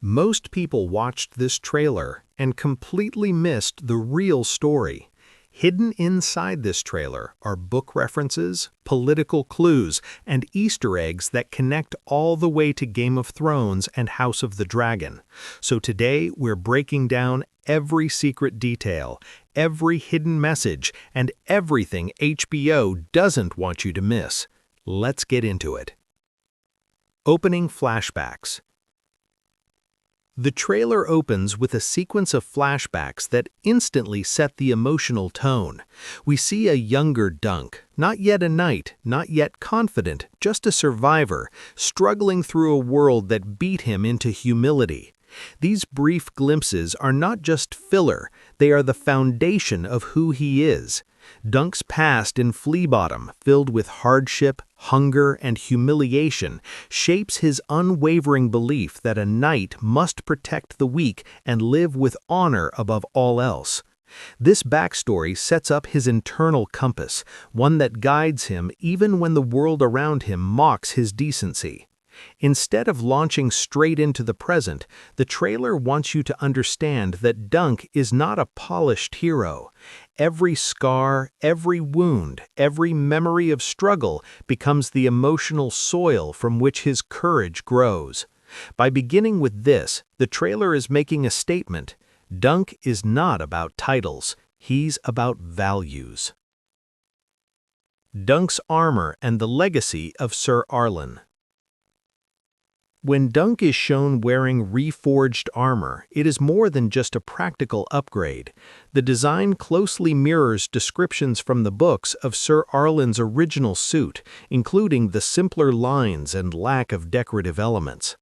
Most people watched this trailer and completely missed the real story. Hidden inside this trailer are book references, political clues, and Easter eggs that connect all the way to Game of Thrones and House of the Dragon. So today we're breaking down every secret detail, every hidden message, and everything HBO doesn't want you to miss. Let's get into it. Opening flashbacks. The trailer opens with a sequence of flashbacks that instantly set the emotional tone. We see a younger Dunk, not yet a knight, not yet confident, just a survivor, struggling through a world that beat him into humility. These brief glimpses are not just filler, they are the foundation of who he is. Dunk's past in Fleabottom, filled with hardship, hunger, and humiliation, shapes his unwavering belief that a knight must protect the weak and live with honor above all else. This backstory sets up his internal compass, one that guides him even when the world around him mocks his decency. Instead of launching straight into the present, the trailer wants you to understand that Dunk is not a polished hero. Every scar, every wound, every memory of struggle becomes the emotional soil from which his courage grows. By beginning with this, the trailer is making a statement. Dunk is not about titles, he's about values. Dunk's armor and the legacy of Sir Arlen. When Dunk is shown wearing reforged armor, it is more than just a practical upgrade. The design closely mirrors descriptions from the books of Sir Arlen's original suit, including the simpler lines and lack of decorative elements.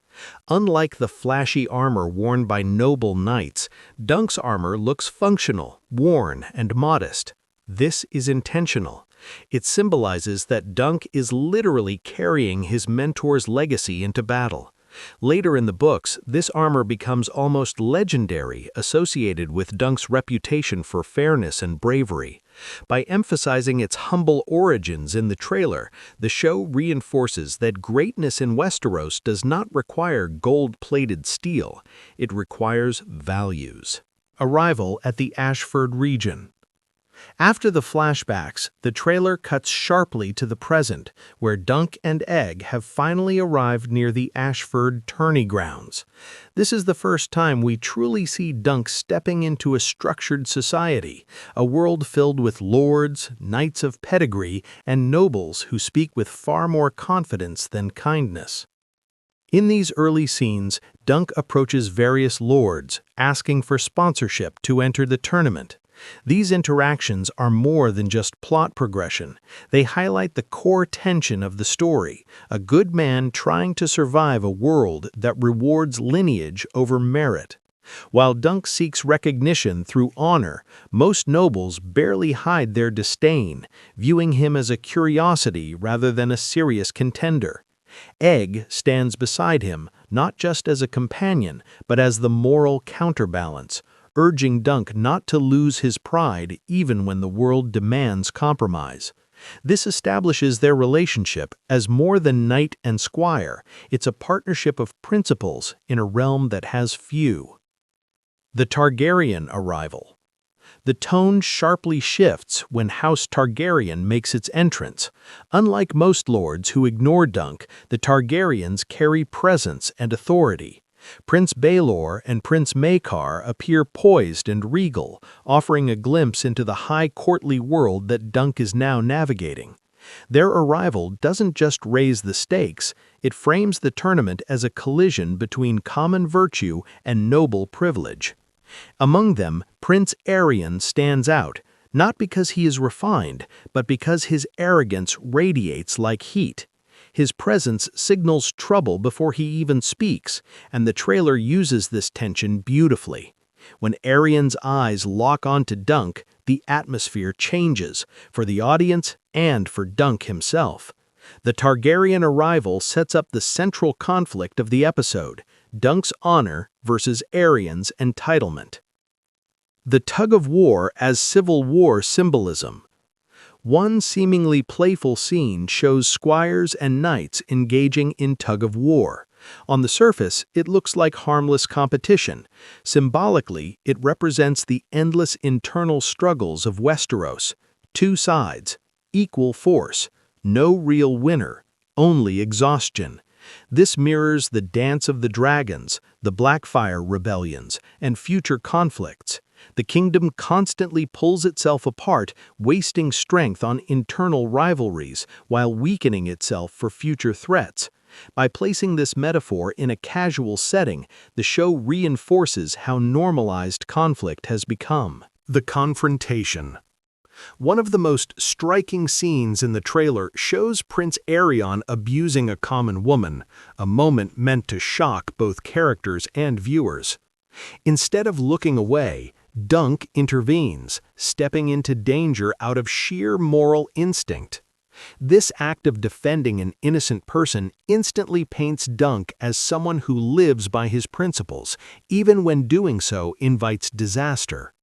Unlike the flashy armor worn by noble knights, Dunk's armor looks functional, worn, and modest. This is intentional. It symbolizes that Dunk is literally carrying his mentor's legacy into battle. Later in the books, this armor becomes almost legendary, associated with Dunk's reputation for fairness and bravery. By emphasizing its humble origins in the trailer, the show reinforces that greatness in Westeros does not require gold-plated steel. It requires values. Arrival at the Ashford region. After the flashbacks, the trailer cuts sharply to the present, where Dunk and Egg have finally arrived near the Ashford tourney grounds. This is the first time we truly see Dunk stepping into a structured society, a world filled with lords, knights of pedigree, and nobles who speak with far more confidence than kindness. In these early scenes, Dunk approaches various lords, asking for sponsorship to enter the tournament. These interactions are more than just plot progression. They highlight the core tension of the story, a good man trying to survive a world that rewards lineage over merit. While Dunk seeks recognition through honor, most nobles barely hide their disdain, viewing him as a curiosity rather than a serious contender. Egg stands beside him, not just as a companion, but as the moral counterbalance, urging Dunk not to lose his pride even when the world demands compromise. This establishes their relationship as more than knight and squire. It's a partnership of principles in a realm that has few. The Targaryen arrival. The tone sharply shifts when House Targaryen makes its entrance. Unlike most lords who ignore Dunk, the Targaryens carry presence and authority. Prince Baelor and Prince Maekar appear poised and regal, offering a glimpse into the high courtly world that Dunk is now navigating. Their arrival doesn't just raise the stakes, it frames the tournament as a collision between common virtue and noble privilege. Among them, Prince Aerion stands out, not because he is refined, but because his arrogance radiates like heat. His presence signals trouble before he even speaks, and the trailer uses this tension beautifully. When Aerion's eyes lock onto Dunk, the atmosphere changes, for the audience and for Dunk himself. The Targaryen arrival sets up the central conflict of the episode, Dunk's honor versus Aerion's entitlement. The tug-of-war as Civil War symbolism. One seemingly playful scene shows squires and knights engaging in tug-of-war. On the surface, it looks like harmless competition. Symbolically, it represents the endless internal struggles of Westeros. Two sides, equal force, no real winner, only exhaustion. This mirrors the dance of the dragons, the Blackfyre rebellions, and future conflicts. The kingdom constantly pulls itself apart, wasting strength on internal rivalries while weakening itself for future threats. By placing this metaphor in a casual setting, the show reinforces how normalized conflict has become. The confrontation. One of the most striking scenes in the trailer shows Prince Aerion abusing a common woman, a moment meant to shock both characters and viewers. Instead of looking away, Dunk intervenes, stepping into danger out of sheer moral instinct. This act of defending an innocent person instantly paints Dunk as someone who lives by his principles, even when doing so invites disaster.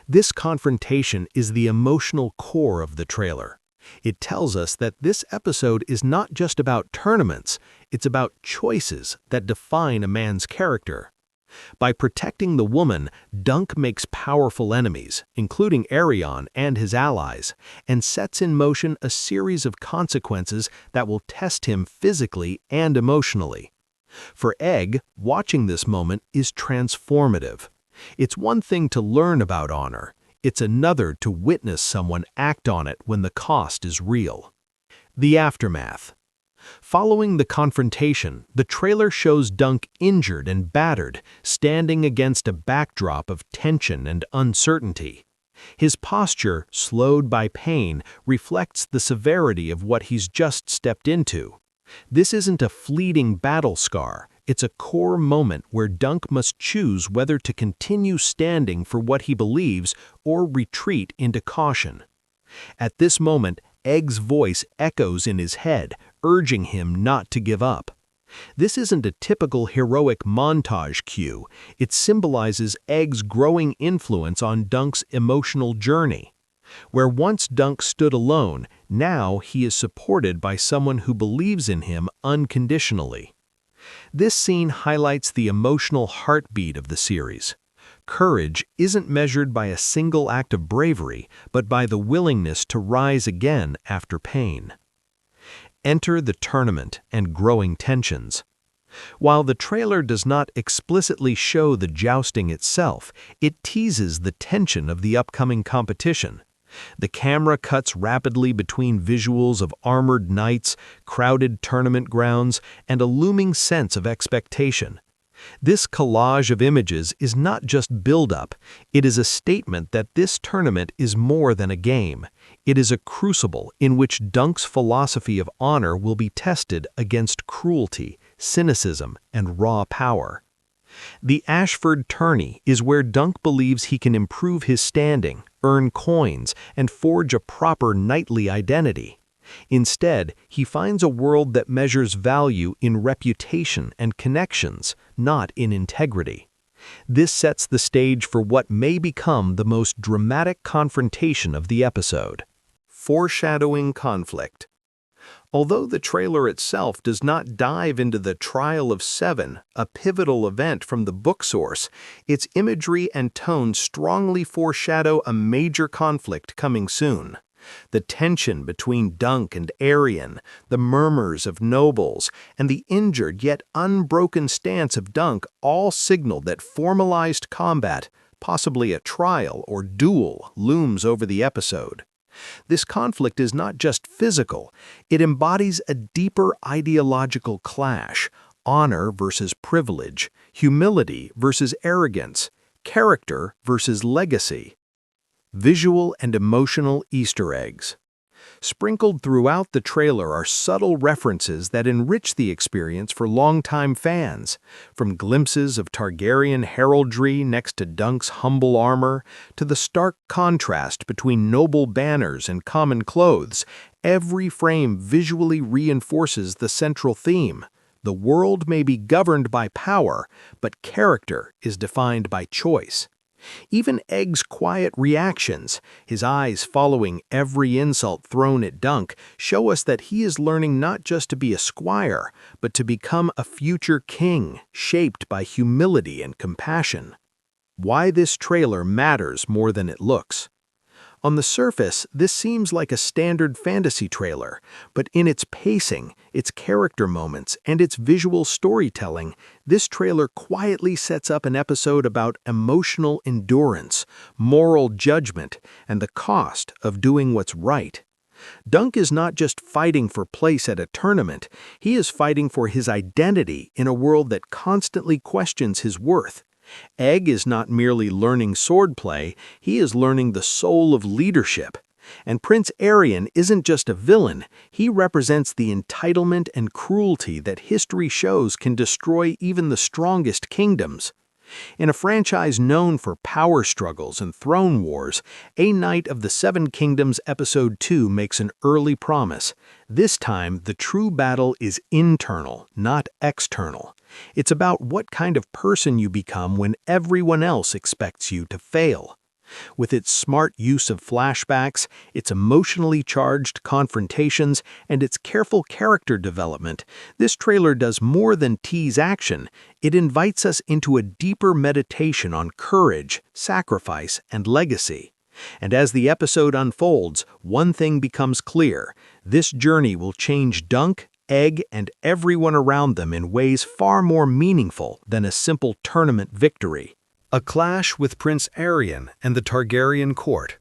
This confrontation is the emotional core of the trailer. It tells us that this episode is not just about tournaments, it's about choices that define a man's character. By protecting the woman, Dunk makes powerful enemies, including Aerion and his allies, and sets in motion a series of consequences that will test him physically and emotionally. For Egg, watching this moment is transformative. It's one thing to learn about honor, it's another to witness someone act on it when the cost is real. The aftermath. Following the confrontation, the trailer shows Dunk injured and battered, standing against a backdrop of tension and uncertainty. His posture, slowed by pain, reflects the severity of what he's just stepped into. This isn't a fleeting battle scar, it's a core moment where Dunk must choose whether to continue standing for what he believes or retreat into caution. At this moment, Egg's voice echoes in his head, urging him not to give up. This isn't a typical heroic montage cue, it symbolizes Egg's growing influence on Dunk's emotional journey. Where once Dunk stood alone, now he is supported by someone who believes in him unconditionally. This scene highlights the emotional heartbeat of the series. Courage isn't measured by a single act of bravery, but by the willingness to rise again after pain. Enter the tournament and growing tensions. While the trailer does not explicitly show the jousting itself, it teases the tension of the upcoming competition. The camera cuts rapidly between visuals of armored knights, crowded tournament grounds, and a looming sense of expectation. This collage of images is not just build-up, it is a statement that this tournament is more than a game. It is a crucible in which Dunk's philosophy of honor will be tested against cruelty, cynicism, and raw power. The Ashford tourney is where Dunk believes he can improve his standing, earn coins, and forge a proper knightly identity. Instead, he finds a world that measures value in reputation and connections, not in integrity. This sets the stage for what may become the most dramatic confrontation of the episode. Foreshadowing conflict. Although the trailer itself does not dive into the Trial of Seven, a pivotal event from the book source, its imagery and tone strongly foreshadow a major conflict coming soon. The tension between Dunk and Aerion, the murmurs of nobles, and the injured yet unbroken stance of Dunk all signal that formalized combat, possibly a trial or duel, looms over the episode. This conflict is not just physical, it embodies a deeper ideological clash: honor versus privilege, humility versus arrogance, character versus legacy. Visual and emotional Easter eggs. Sprinkled throughout the trailer are subtle references that enrich the experience for longtime fans, from glimpses of Targaryen heraldry next to Dunk's humble armor, to the stark contrast between noble banners and common clothes. Every frame visually reinforces the central theme. The world may be governed by power, but character is defined by choice. Even Egg's quiet reactions, his eyes following every insult thrown at Dunk, show us that he is learning not just to be a squire, but to become a future king, shaped by humility and compassion. Why this trailer matters more than it looks. On the surface, this seems like a standard fantasy trailer, but in its pacing, its character moments, and its visual storytelling, this trailer quietly sets up an episode about emotional endurance, moral judgment, and the cost of doing what's right. Dunk is not just fighting for place at a tournament, he is fighting for his identity in a world that constantly questions his worth. Egg is not merely learning swordplay, he is learning the soul of leadership. And Prince Aerion isn't just a villain, he represents the entitlement and cruelty that history shows can destroy even the strongest kingdoms. In a franchise known for power struggles and throne wars, A Knight of the Seven Kingdoms Episode 2 makes an early promise. This time, the true battle is internal, not external. It's about what kind of person you become when everyone else expects you to fail. With its smart use of flashbacks, its emotionally charged confrontations, and its careful character development, this trailer does more than tease action. It invites us into a deeper meditation on courage, sacrifice, and legacy. And as the episode unfolds, one thing becomes clear: this journey will change Dunk, Egg, and everyone around them in ways far more meaningful than a simple tournament victory. A clash with Prince Aerion and the Targaryen court.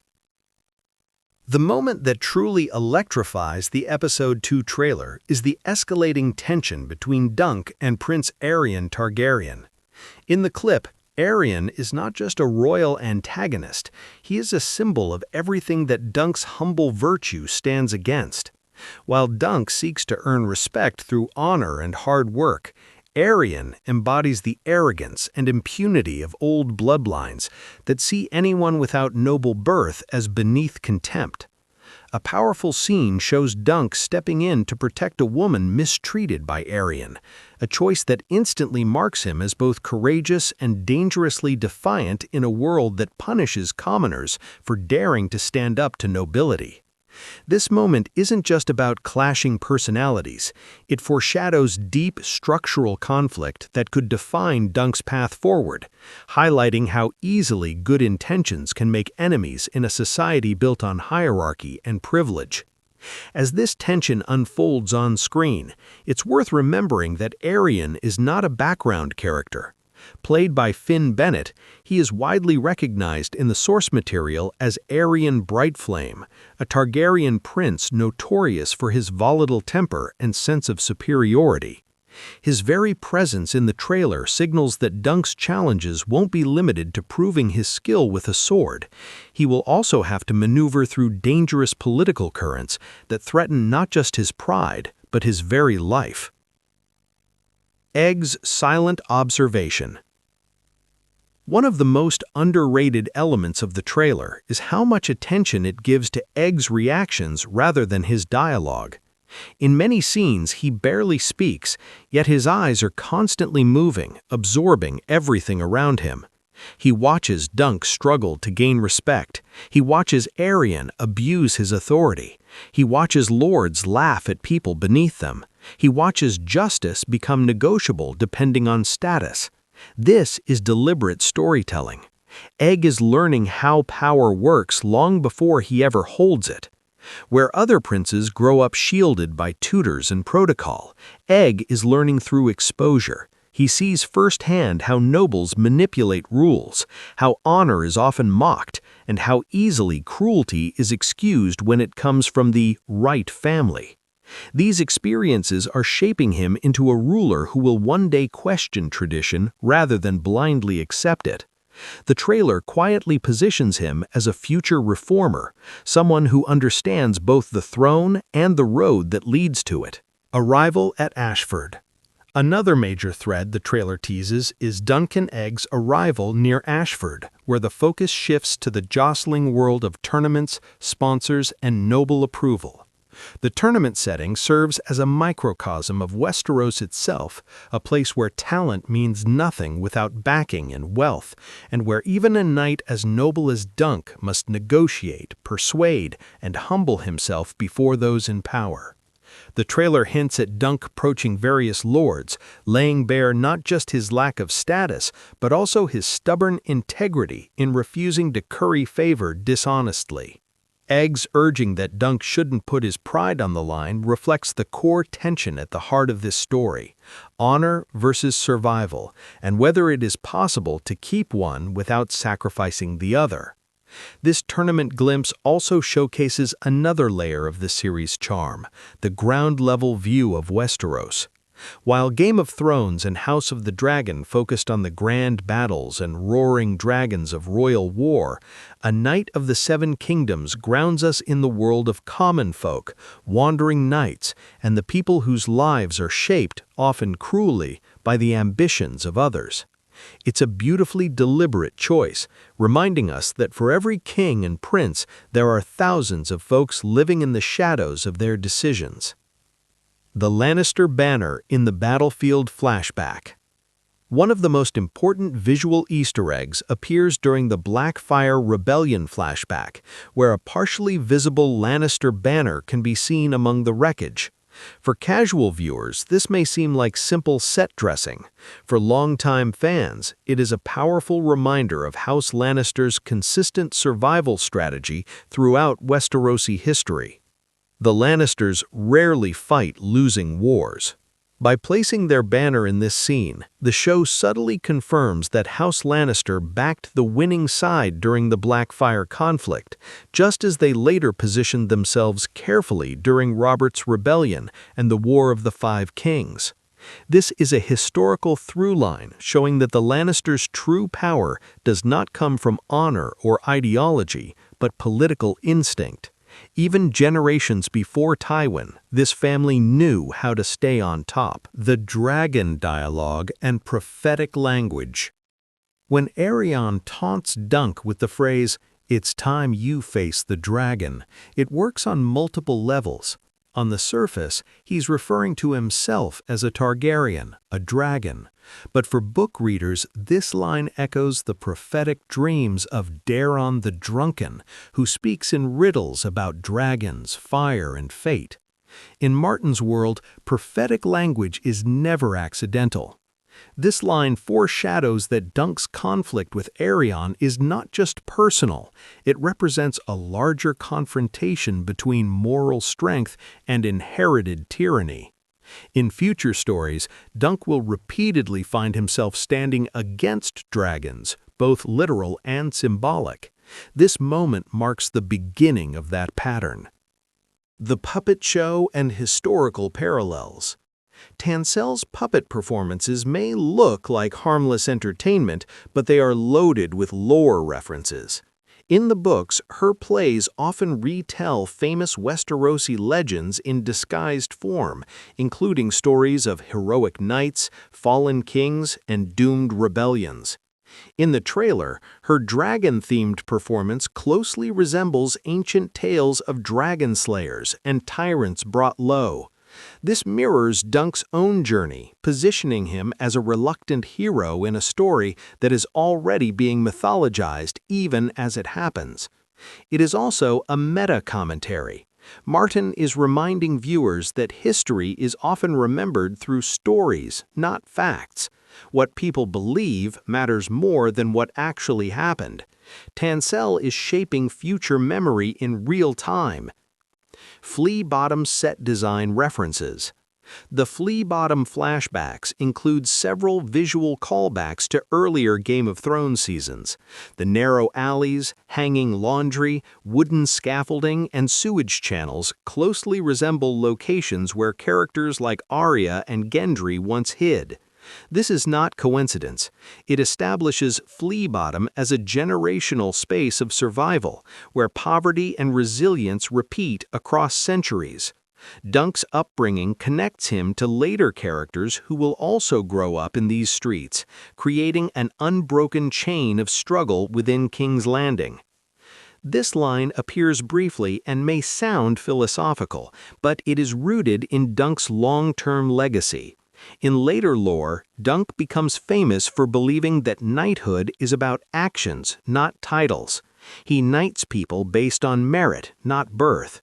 The moment that truly electrifies the Episode 2 trailer is the escalating tension between Dunk and Prince Aerion Targaryen. In the clip, Aerion is not just a royal antagonist, he is a symbol of everything that Dunk's humble virtue stands against. While Dunk seeks to earn respect through honor and hard work, Aerion embodies the arrogance and impunity of old bloodlines that see anyone without noble birth as beneath contempt. A powerful scene shows Dunk stepping in to protect a woman mistreated by Aerion, a choice that instantly marks him as both courageous and dangerously defiant in a world that punishes commoners for daring to stand up to nobility. This moment isn't just about clashing personalities, it foreshadows deep structural conflict that could define Dunk's path forward, highlighting how easily good intentions can make enemies in a society built on hierarchy and privilege. As this tension unfolds on screen, it's worth remembering that Aerion is not a background character. Played by Finn Bennett, he is widely recognized in the source material as Aerion Brightflame, a Targaryen prince notorious for his volatile temper and sense of superiority. His very presence in the trailer signals that Dunk's challenges won't be limited to proving his skill with a sword. He will also have to maneuver through dangerous political currents that threaten not just his pride, but his very life. Egg's silent observation. One of the most underrated elements of the trailer is how much attention it gives to Egg's reactions rather than his dialogue. In many scenes, he barely speaks, yet his eyes are constantly moving, absorbing everything around him. He watches Dunk struggle to gain respect. He watches Aerion abuse his authority. He watches lords laugh at people beneath them. He watches justice become negotiable depending on status. This is deliberate storytelling. Egg is learning how power works long before he ever holds it. Where other princes grow up shielded by tutors and protocol, Egg is learning through exposure. He sees firsthand how nobles manipulate rules, how honor is often mocked, and how easily cruelty is excused when it comes from the right family. These experiences are shaping him into a ruler who will one day question tradition rather than blindly accept it. The trailer quietly positions him as a future reformer, someone who understands both the throne and the road that leads to it. Arrival at Ashford. Another major thread the trailer teases is Dunk and Egg's arrival near Ashford, where the focus shifts to the jostling world of tournaments, sponsors, and noble approval. The tournament setting serves as a microcosm of Westeros itself, a place where talent means nothing without backing and wealth, and where even a knight as noble as Dunk must negotiate, persuade, and humble himself before those in power. The trailer hints at Dunk approaching various lords, laying bare not just his lack of status, but also his stubborn integrity in refusing to curry favor dishonestly. Egg's urging that Dunk shouldn't put his pride on the line reflects the core tension at the heart of this story: honor versus survival, and whether it is possible to keep one without sacrificing the other. This tournament glimpse also showcases another layer of the series' charm: the ground-level view of Westeros. While Game of Thrones and House of the Dragon focused on the grand battles and roaring dragons of royal war, A Knight of the Seven Kingdoms grounds us in the world of common folk, wandering knights, and the people whose lives are shaped, often cruelly, by the ambitions of others. It's a beautifully deliberate choice, reminding us that for every king and prince, there are thousands of folks living in the shadows of their decisions. The Lannister banner in the battlefield flashback. One of the most important visual Easter eggs appears during the Blackfyre Rebellion flashback, where a partially visible Lannister banner can be seen among the wreckage. For casual viewers, this may seem like simple set dressing. For longtime fans, it is a powerful reminder of House Lannister's consistent survival strategy throughout Westerosi history. The Lannisters rarely fight losing wars. By placing their banner in this scene, the show subtly confirms that House Lannister backed the winning side during the Blackfyre conflict, just as they later positioned themselves carefully during Robert's Rebellion and the War of the Five Kings. This is a historical through-line showing that the Lannisters' true power does not come from honor or ideology, but political instinct. Even generations before Tywin, this family knew how to stay on top. The dragon dialogue and prophetic language. When Aerion taunts Dunk with the phrase, "It's time you face the dragon," it works on multiple levels. On the surface, he's referring to himself as a Targaryen, a dragon. But for book readers, this line echoes the prophetic dreams of Daeron the Drunken, who speaks in riddles about dragons, fire, and fate. In Martin's world, prophetic language is never accidental. This line foreshadows that Dunk's conflict with Aerion is not just personal, it represents a larger confrontation between moral strength and inherited tyranny. In future stories, Dunk will repeatedly find himself standing against dragons, both literal and symbolic. This moment marks the beginning of that pattern. The puppet show and historical parallels. Tancel's puppet performances may look like harmless entertainment, but they are loaded with lore references. In the books, her plays often retell famous Westerosi legends in disguised form, including stories of heroic knights, fallen kings, and doomed rebellions. In the trailer, her dragon-themed performance closely resembles ancient tales of dragon slayers and tyrants brought low. This mirrors Dunk's own journey, positioning him as a reluctant hero in a story that is already being mythologized even as it happens. It is also a meta-commentary. Martin is reminding viewers that history is often remembered through stories, not facts. What people believe matters more than what actually happened. Tancel is shaping future memory in real time. Flea Bottom set design references. The Flea Bottom flashbacks include several visual callbacks to earlier Game of Thrones seasons. The narrow alleys, hanging laundry, wooden scaffolding, and sewage channels closely resemble locations where characters like Arya and Gendry once hid. This is not coincidence. It establishes Flea Bottom as a generational space of survival, where poverty and resilience repeat across centuries. Dunk's upbringing connects him to later characters who will also grow up in these streets, creating an unbroken chain of struggle within King's Landing. This line appears briefly and may sound philosophical, but it is rooted in Dunk's long-term legacy. In later lore, Dunk becomes famous for believing that knighthood is about actions, not titles. He knights people based on merit, not birth.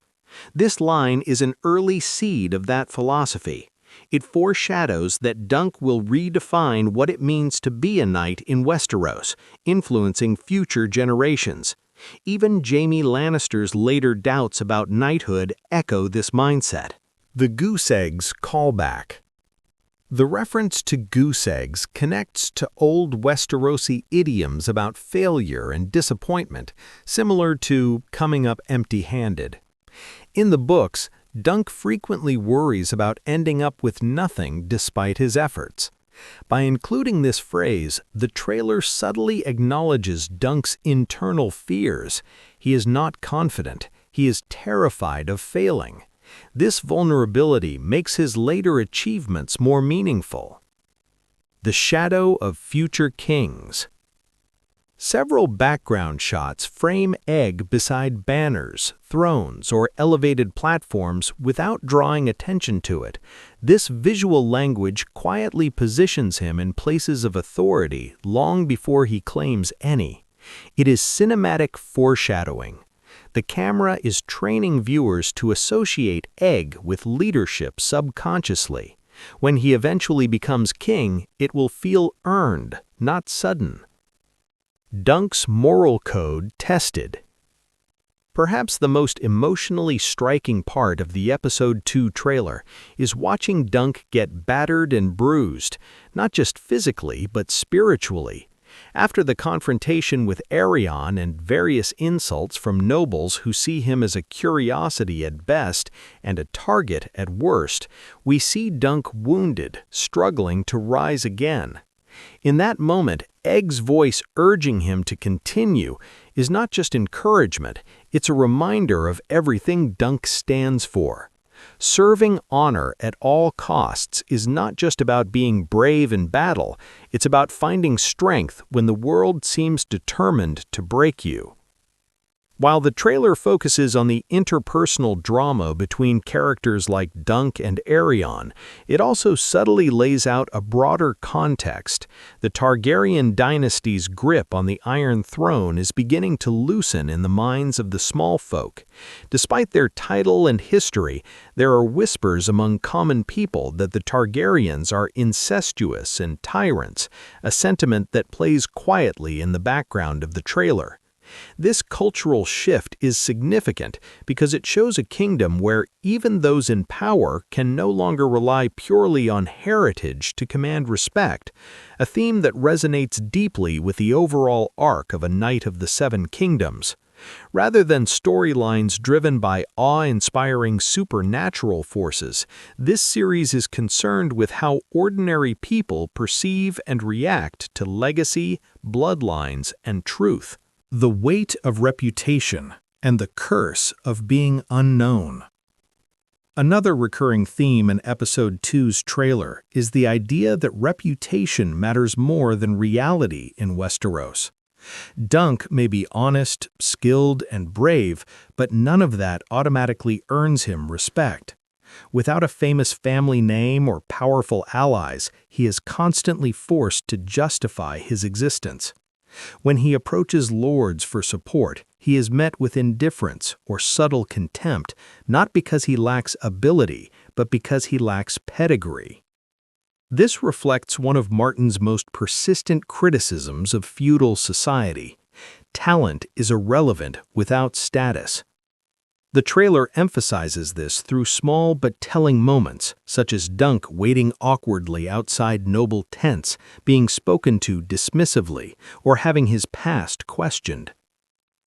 This line is an early seed of that philosophy. It foreshadows that Dunk will redefine what it means to be a knight in Westeros, influencing future generations. Even Jaime Lannister's later doubts about knighthood echo this mindset. The goose eggs callback. The reference to goose eggs connects to old Westerosi idioms about failure and disappointment, similar to coming up empty-handed. In the books, Dunk frequently worries about ending up with nothing despite his efforts. By including this phrase, the trailer subtly acknowledges Dunk's internal fears. He is not confident, he is terrified of failing. This vulnerability makes his later achievements more meaningful. The shadow of future kings. Several background shots frame Egg beside banners, thrones, or elevated platforms without drawing attention to it. This visual language quietly positions him in places of authority long before he claims any. It is cinematic foreshadowing. The camera is training viewers to associate Egg with leadership subconsciously. When he eventually becomes king, it will feel earned, not sudden. Dunk's moral code tested. Perhaps the most emotionally striking part of the Episode 2 trailer is watching Dunk get battered and bruised, not just physically but spiritually. After the confrontation with Arion and various insults from nobles who see him as a curiosity at best and a target at worst, we see Dunk wounded, struggling to rise again. In that moment, Egg's voice urging him to continue is not just encouragement, it's a reminder of everything Dunk stands for. Serving honor at all costs is not just about being brave in battle, it's about finding strength when the world seems determined to break you. While the trailer focuses on the interpersonal drama between characters like Dunk and Arion, it also subtly lays out a broader context. The Targaryen dynasty's grip on the Iron Throne is beginning to loosen in the minds of the small folk. Despite their title and history, there are whispers among common people that the Targaryens are incestuous and tyrants, a sentiment that plays quietly in the background of the trailer. This cultural shift is significant because it shows a kingdom where even those in power can no longer rely purely on heritage to command respect, a theme that resonates deeply with the overall arc of A Knight of the Seven Kingdoms. Rather than storylines driven by awe-inspiring supernatural forces, this series is concerned with how ordinary people perceive and react to legacy, bloodlines, and truth. The weight of reputation and the curse of being unknown. Another recurring theme in Episode 2's trailer is the idea that reputation matters more than reality in Westeros. Dunk may be honest, skilled, and brave, but none of that automatically earns him respect. Without a famous family name or powerful allies, he is constantly forced to justify his existence. When he approaches lords for support, he is met with indifference or subtle contempt, not because he lacks ability, but because he lacks pedigree. This reflects one of Martin's most persistent criticisms of feudal society. Talent is irrelevant without status. The trailer emphasizes this through small but telling moments, such as Dunk waiting awkwardly outside noble tents, being spoken to dismissively, or having his past questioned.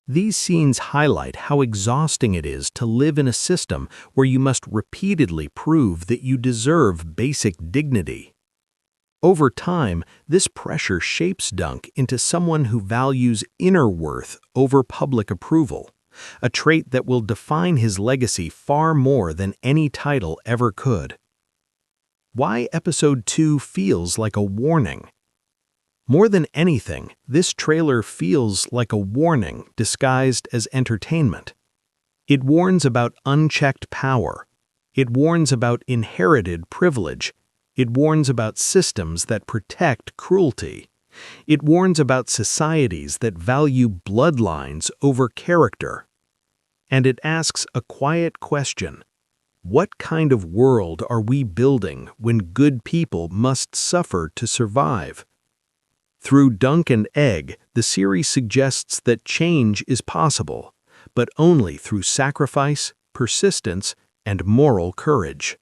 These scenes highlight how exhausting it is to live in a system where you must repeatedly prove that you deserve basic dignity. Over time, this pressure shapes Dunk into someone who values inner worth over public approval, a trait that will define his legacy far more than any title ever could. Why Episode 2 feels like a warning. More than anything, this trailer feels like a warning disguised as entertainment. It warns about unchecked power. It warns about inherited privilege. It warns about systems that protect cruelty. It warns about societies that value bloodlines over character. And it asks a quiet question. What kind of world are we building when good people must suffer to survive? Through Dunk and Egg, the series suggests that change is possible, but only through sacrifice, persistence, and moral courage.